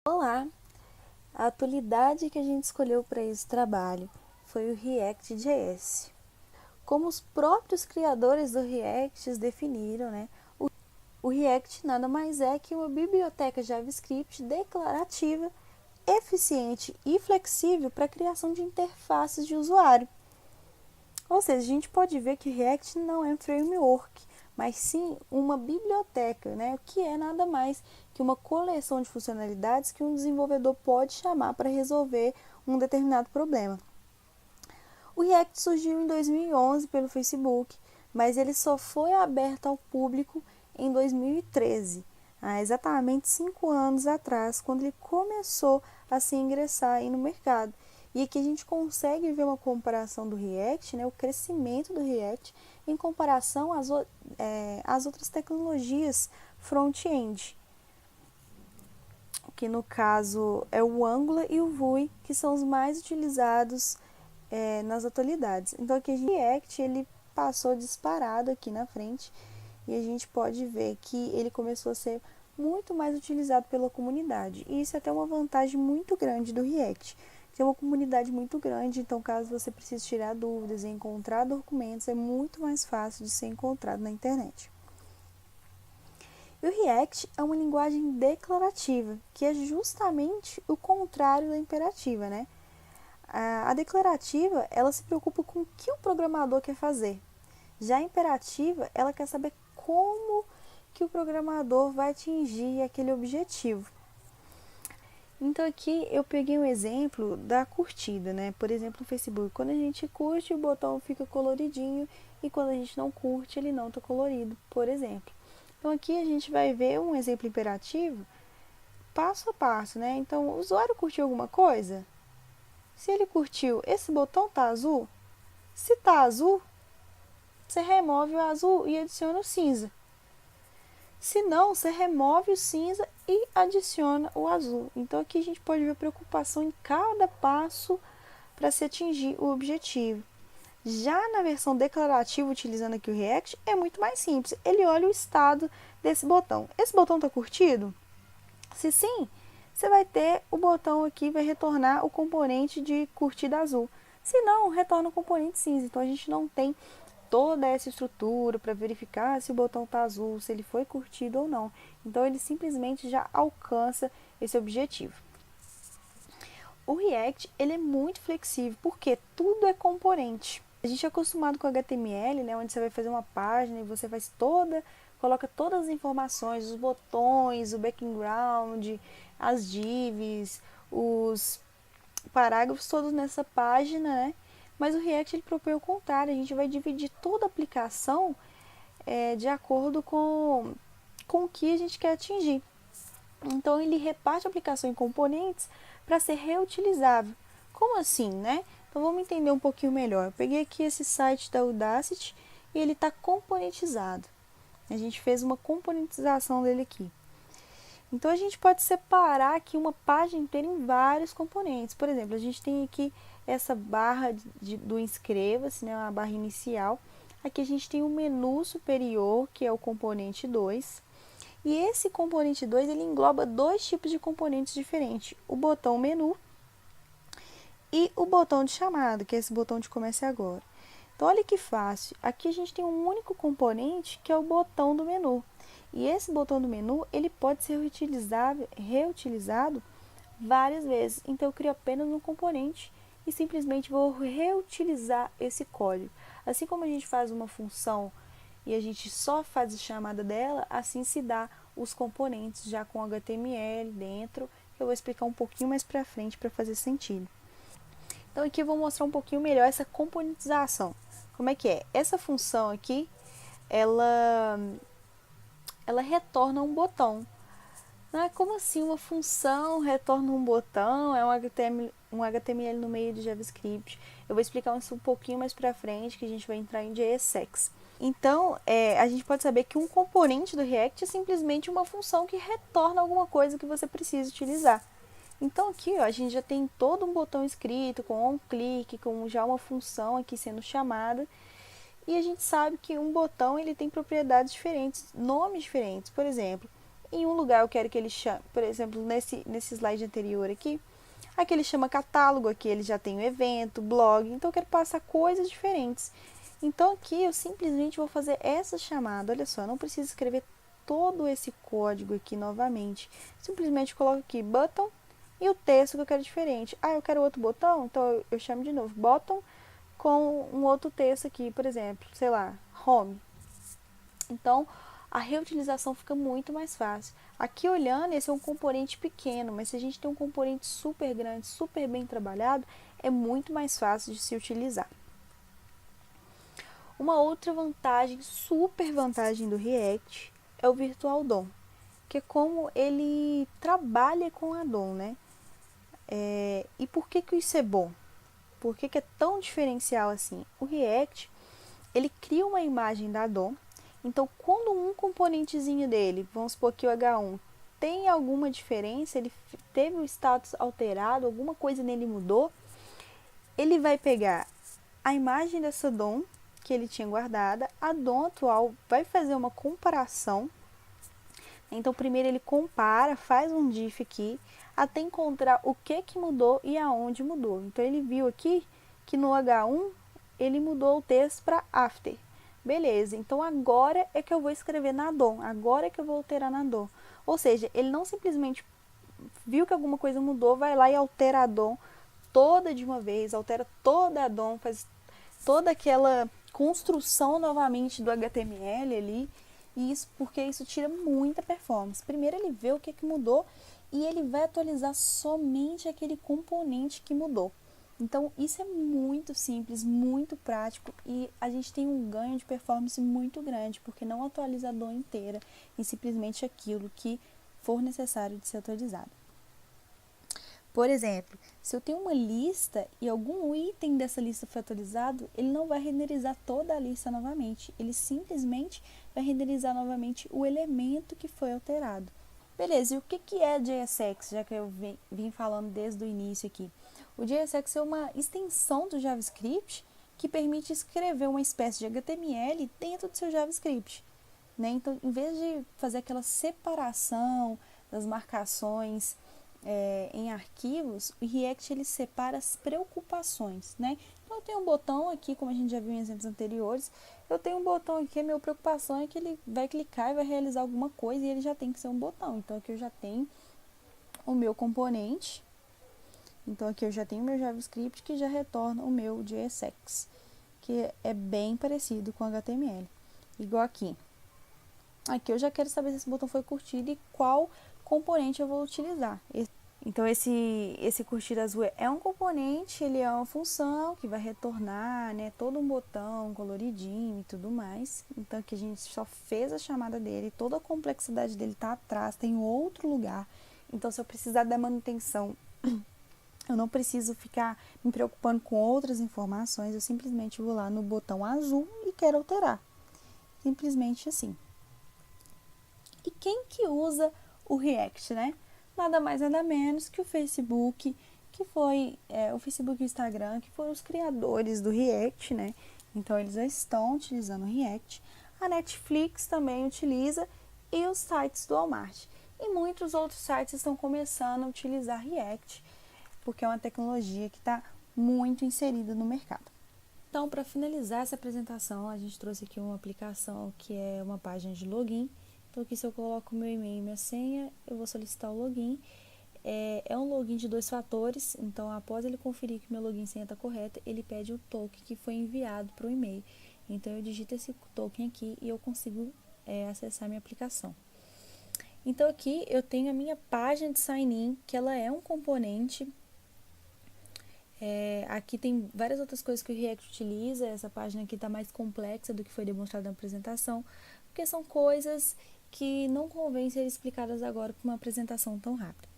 Olá! A atualidade que a gente escolheu para esse trabalho foi o React.js. Como os próprios criadores do React definiram, o React nada mais é que uma biblioteca JavaScript declarativa, eficiente e flexível para a criação de interfaces de usuário. Ou seja, a gente pode ver que o React não é um framework, mas sim uma biblioteca, o que é nada mais que uma coleção de funcionalidades que um desenvolvedor pode chamar para resolver um determinado problema. O React surgiu em 2011 pelo Facebook, mas ele só foi aberto ao público em 2013, há exatamente 5 anos atrás, quando ele começou a se ingressar aí no mercado. E aqui a gente consegue ver uma comparação do React, o crescimento do React em comparação às outras tecnologias front-end, que no caso é o Angular e o Vue, que são os mais utilizados nas atualidades. Então aqui o React ele passou disparado aqui na frente e a gente pode ver que ele começou a ser muito mais utilizado pela comunidade. E isso é até uma vantagem muito grande do React. Tem uma comunidade muito grande, então caso você precise tirar dúvidas e encontrar documentos, é muito mais fácil de ser encontrado na internet. E o React é uma linguagem declarativa, que é justamente o contrário da imperativa, A declarativa, ela se preocupa com o que o programador quer fazer. Já a imperativa, ela quer saber como que o programador vai atingir aquele objetivo. Então aqui eu peguei um exemplo da curtida, Por exemplo, no Facebook, quando a gente curte, o botão fica coloridinho e quando a gente não curte, ele não está colorido, por exemplo. Então aqui a gente vai ver um exemplo imperativo passo a passo, Então, o usuário curtiu alguma coisa? Se ele curtiu, esse botão está azul? Se está azul, você remove o azul e adiciona o cinza. Se não, você remove o cinza e adiciona o azul. Então aqui a gente pode ver a preocupação em cada passo para se atingir o objetivo. Já na versão declarativa, utilizando aqui o React, é muito mais simples. Ele olha o estado desse botão. Esse botão está curtido? Se sim, você vai ter o botão aqui, vai retornar o componente de curtida azul. Se não, retorna o componente cinza. Então a gente não tem toda essa estrutura para verificar se o botão está azul, se ele foi curtido ou não. Então ele simplesmente já alcança esse objetivo. O React ele é muito flexível porque tudo é componente. A gente é acostumado com HTML, onde você vai fazer uma página e você faz coloca todas as informações, os botões, o background, as divs, os parágrafos todos nessa página, Mas o React ele propõe o contrário, a gente vai dividir toda a aplicação de acordo com o que a gente quer atingir. Então ele reparte a aplicação em componentes para ser reutilizável. Como assim, Então vamos entender um pouquinho melhor. Eu peguei aqui esse site da Udacity e ele está componentizado. A gente fez uma componentização dele aqui. Então a gente pode separar aqui uma página inteira em vários componentes. Por exemplo, a gente tem aqui essa barra do inscreva-se, uma barra inicial. Aqui a gente tem o menu superior, que é o componente 2. E esse componente 2 ele engloba dois tipos de componentes diferentes. O botão menu e o botão de chamada, que é esse botão de comece agora. Então olha que fácil. Aqui a gente tem um único componente, que é o botão do menu. E esse botão do menu, ele pode ser reutilizado várias vezes. Então eu crio apenas um componente e simplesmente vou reutilizar esse código. Assim como a gente faz uma função e a gente só faz a chamada dela, assim se dá os componentes já com HTML dentro, que eu vou explicar um pouquinho mais para frente para fazer sentido. Então aqui eu vou mostrar um pouquinho melhor essa componentização. Como é que é? Essa função aqui, ela retorna um botão. Como assim uma função retorna um botão? É um HTML no meio de JavaScript. Eu vou explicar isso um pouquinho mais para frente, que a gente vai entrar em JSX. Então, a gente pode saber que um componente do React é simplesmente uma função que retorna alguma coisa que você precisa utilizar. Então aqui a gente já tem todo um botão escrito, com um clique, com já uma função aqui sendo chamada. E a gente sabe que um botão ele tem propriedades diferentes, nomes diferentes. Por exemplo, Em um lugar eu quero que ele chame, por exemplo, nesse slide anterior aqui, aqui ele chama catálogo, aqui ele já tem o evento, blog, então eu quero passar coisas diferentes. Então aqui eu simplesmente vou fazer essa chamada, olha só, eu não preciso escrever todo esse código aqui novamente. Simplesmente coloco aqui button e o texto que eu quero diferente. Ah, eu quero outro botão, então eu chamo de novo button com um outro texto aqui, por exemplo, sei lá, home. Então, a reutilização fica muito mais fácil. Aqui olhando, esse é um componente pequeno, mas se a gente tem um componente super grande, super bem trabalhado, é muito mais fácil de se utilizar. Uma outra vantagem, super vantagem do React, é o Virtual DOM, que é como ele trabalha com a DOM, né? E por que isso é bom? Por que é tão diferencial assim? O React, ele cria uma imagem da DOM, então quando um componentezinho dele, vamos supor que o H1, tem alguma diferença, ele teve o status alterado, alguma coisa nele mudou, ele vai pegar a imagem dessa DOM que ele tinha guardada, a DOM atual vai fazer uma comparação. Então primeiro ele compara, faz um diff aqui, até encontrar o que mudou e aonde mudou. Então ele viu aqui que no H1 ele mudou o texto para after. Beleza, então agora é que eu vou escrever na DOM, agora é que eu vou alterar na DOM. Ou seja, ele não simplesmente viu que alguma coisa mudou, vai lá e altera a DOM toda de uma vez, altera toda a DOM, faz toda aquela construção novamente do HTML ali, e isso porque isso tira muita performance. Primeiro ele vê o que mudou e ele vai atualizar somente aquele componente que mudou. Então isso é muito simples, muito prático e a gente tem um ganho de performance muito grande, porque não atualiza a DOM inteira e simplesmente aquilo que for necessário de ser atualizado. Por exemplo, se eu tenho uma lista e algum item dessa lista foi atualizado, ele não vai renderizar toda a lista novamente. Ele simplesmente vai renderizar novamente o elemento que foi alterado. Beleza, e o que é JSX, já que eu vim falando desde o início aqui? O JSX é uma extensão do JavaScript que permite escrever uma espécie de HTML dentro do seu JavaScript. Né? Então, em vez de fazer aquela separação das marcações em arquivos, o React ele separa as preocupações, né? Então eu tenho um botão aqui, como a gente já viu em exemplos anteriores, eu tenho um botão aqui, a minha preocupação é que ele vai clicar e vai realizar alguma coisa e ele já tem que ser um botão. Então aqui eu já tenho o meu componente, então aqui eu já tenho o meu JavaScript que já retorna o meu JSX, que é bem parecido com HTML. Igual aqui. Aqui eu já quero saber se esse botão foi curtido e qual componente eu vou utilizar. Então esse curtir azul é um componente, ele é uma função que vai retornar, né, todo um botão coloridinho e tudo mais. Então aqui a gente só fez a chamada dele, toda a complexidade dele está atrás, tem outro lugar. Então se eu precisar da manutenção, eu não preciso ficar me preocupando com outras informações, eu simplesmente vou lá no botão azul e quero alterar. Simplesmente assim. E quem que usa o React, né? Nada mais, nada menos que o Facebook, que foi o Facebook e o Instagram, que foram os criadores do React, né? Então, eles já estão utilizando o React. A Netflix também utiliza e os sites do Walmart. E muitos outros sites estão começando a utilizar React, porque é uma tecnologia que está muito inserida no mercado. Então, para finalizar essa apresentação, a gente trouxe aqui uma aplicação que é uma página de login. Então, aqui se eu coloco o meu e-mail e minha senha, eu vou solicitar o login. É um login de 2 fatores, então após ele conferir que meu login e senha está correta, ele pede o token que foi enviado para o e-mail. Então, eu digito esse token aqui e eu consigo acessar minha aplicação. Então, aqui eu tenho a minha página de sign-in, que ela é um componente. Aqui tem várias outras coisas que o React utiliza, essa página aqui está mais complexa do que foi demonstrado na apresentação, porque são coisas que não convém ser explicadas agora com uma apresentação tão rápida.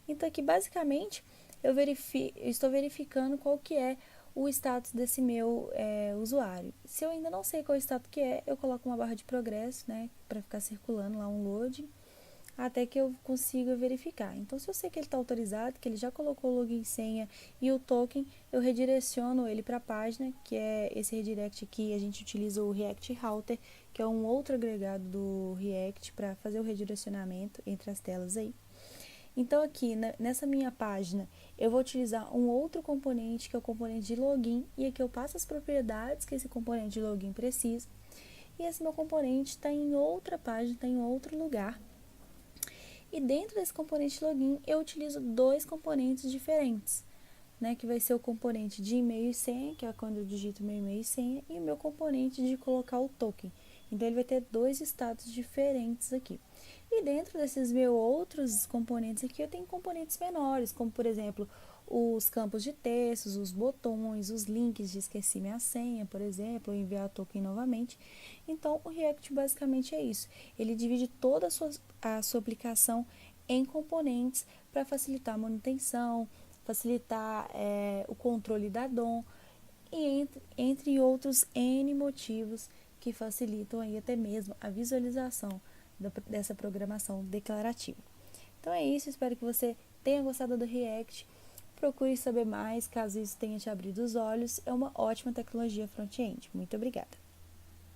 Então aqui basicamente eu estou verificando qual que é o status desse meu usuário. Se eu ainda não sei qual status que é, eu coloco uma barra de progresso, né, para ficar circulando lá um load. até que eu consiga verificar. Então, se eu sei que ele está autorizado, que ele já colocou o login e senha e o token, eu redireciono ele para a página, que é esse redirect aqui. A gente utiliza o React Router, que é um outro agregado do React para fazer o redirecionamento entre as telas aí. Então, aqui nessa minha página, eu vou utilizar um outro componente, que é o componente de login, e aqui eu passo as propriedades que esse componente de login precisa. E esse meu componente está em outra página, está em outro lugar. E dentro desse componente login, eu utilizo dois componentes diferentes, né? Que vai ser o componente de e-mail e senha, que é quando eu digito meu e-mail e senha, e o meu componente de colocar o token. Então, ele vai ter dois status diferentes aqui. E dentro desses meus outros componentes aqui, eu tenho componentes menores, como, por exemplo, os campos de textos, os botões, os links de esqueci minha senha, por exemplo, ou enviar token novamente. Então, o React basicamente é isso. Ele divide toda a sua aplicação em componentes para facilitar a manutenção, facilitar o controle da DOM, e entre outros N motivos que facilitam aí até mesmo a visualização dessa programação declarativa. Então é isso, espero que você tenha gostado do React. Procure saber mais, caso isso tenha te abrido os olhos. É uma ótima tecnologia front-end. Muito obrigada!